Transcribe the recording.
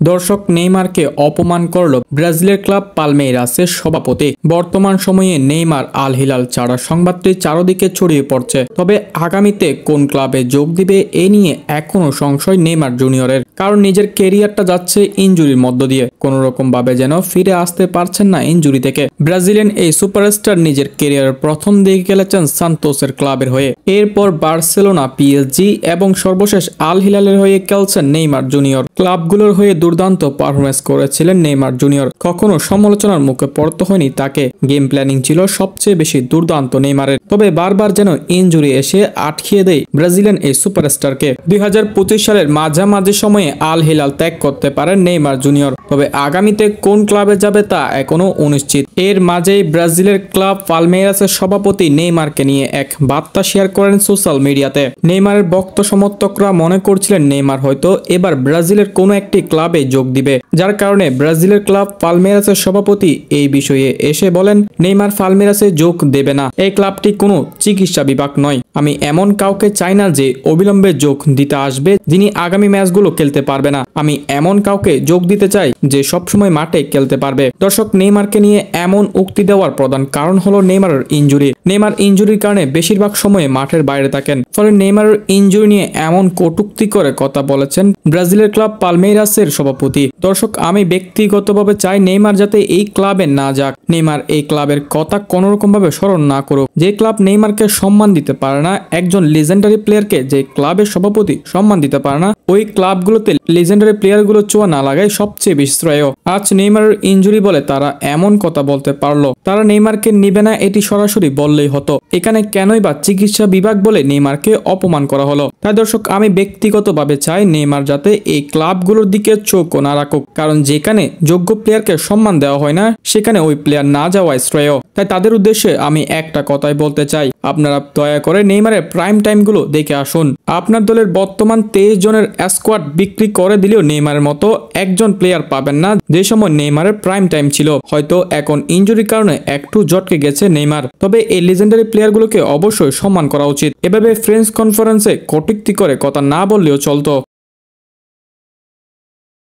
দর্শক নেইমারকে অপমান করল ব্রাজিলের ক্লাব পালমেইরাসের সভাপতি। বর্তমান সময়ে নেইমার আল হিলাল ছাড়া সংবাদটি চারদিকে ছড়িয়ে পড়ছে। তবে আগামীতে কোন ক্লাবে যোগ দিবে এ নিয়ে এখনো সংশয় নেইমার জুনিয়রের, কারণ নিজের কেরিয়ারটা যাচ্ছে ইনজুরির মধ্য দিয়ে। কোন রকম ভাবে যেন ফিরে আসতে পারছেন না ইনজুরি থেকে। ব্রাজিলিয়ান এই সুপারস্টার নিজের কেরিয়ারের প্রথম দিকে খেলেছেন সান্তোসের ক্লাবের হয়ে, এরপর বার্সেলোনা, পিএসজি এবং সর্বশেষ আল হিলালের হয়ে খেলছেন নেইমার জুনিয়র। ক্লাবগুলোর হয়ে দুর্দান্ত পারফরমেন্স করেছিলেন নেইমার জুনিয়র, কখনো সমালোচনার মুখে পড়তে হয়নি তাকে। গেম প্ল্যানিং ছিল সবচেয়ে বেশি দুর্দান্ত নেইমারের, তবে বারবার যেন ইনজুরি এসে আটকিয়ে দেয় ব্রাজিলিয়ান এই সুপারস্টারকে। 2025 সালের মাঝামাঝি সময়ে আল হিলাল ত্যাগ করতে পারেন নেইমার জুনিয়র, তবে আগামীতে কোন ক্লাবে যাবে তা এখনো অনিশ্চিত। এর মাঝেই ব্রাজিলের ক্লাব পালমেইরাসের সভাপতি নেইমারকে নিয়ে এক বার্তা শেয়ার করেন সোশ্যাল মিডিয়াতে। নেইমারের ভক্ত সমর্থকরা মনে করছিলেন নেইমার হয়তো এবার ব্রাজিলের কোনো একটি ক্লাবে যোগ দিবে, যার কারণে ব্রাজিলের ক্লাব পালমেইরাসের সভাপতি এই বিষয়ে এসে বলেন নেইমার পালমেইরাসে যোগ দেবে না। এই ক্লাবটি কোনো চিকিৎসা বিভাগ নয়। আমি এমন কাউকে চাই না যে অবিলম্বে যোগ দিতে আসবে যিনি আগামী ম্যাচগুলো খেলতে পারবে না। আমি এমন কাউকে যোগ দিতে চাই যে সবসময় মাঠে খেলতে পারবে। দর্শক, নেইমারকে নিয়ে এমন উক্তি দেওয়ার প্রধান কারণ হলো নেইমারের ইনজুরি। নেইমার ইনজুরির কারণে বেশিরভাগ সময়ে মাঠের বাইরে থাকেন, ফলে নেইমারের ইনজুরি নিয়ে এমন কটূক্তি করে কথা বলেছেন ব্রাজিলের ক্লাব পালমেইরাসের সভাপতি। দর্শক, আমি ব্যক্তিগতভাবে চাই নেইমার যাতে এই ক্লাবে না যাক। নেইমার এই ক্লাবের কথা কোনোরকম ভাবে স্মরণ না করুক। যে ক্লাব নেইমারকে সম্মান দিতে পারে না, একজন লেজেন্ডারি প্লেয়ারকে যে ক্লাবের সভাপতি সম্মান দিতে পারে না, ওই ক্লাবগুলোতে লেজেন্ডারি প্লেয়ারগুলো ছোঁয়া না লাগায় সবচেয়ে বেশি শ্রেয়। আজ নেইমারের ইনজুরি বলে তারা এমন কথা বলতে পারলো। তারা নেইমারকে নিবে না এটি সরাসরি বললেই হতো। এখানে কেনই বা চিকিৎসা বিভাগ বলে নেইমারকে অপমান করা হলো? তাই দর্শক, আমি ব্যক্তিগতভাবে চাই নেইমার যাতে এই ক্লাবগুলোর দিকে চোখ না রাখুক, কারণ যেখানে যোগ্য প্লেয়ারকে সম্মান দেওয়া হয় না সেখানে ওই প্লেয়ার না যাওয়াই শ্রেয়। তাই তাদের উদ্দেশ্যে আমি একটা কথাই বলতে চাই, আপনারা দয়া করে নেইমারের প্রাইম টাইমগুলো দেখে আসুন। আপনার দলের বর্তমান 23 জনের স্কোয়াড বিক্রি করে দিলেও নেইমারের মতো একজন প্লেয়ার পাবেন না যে সময় নেইমারের প্রাইম টাইম ছিল। হয়তো এখন ইনজুরির কারণে একটু জটকে গেছে নেইমার, তবে এই লেজেন্ডারি প্লেয়ারগুলোকে অবশ্যই সম্মান করা উচিত। এভাবে ফ্রেন্স কনফারেন্সে কটূক্তি করে কথা না বললেও চলতো।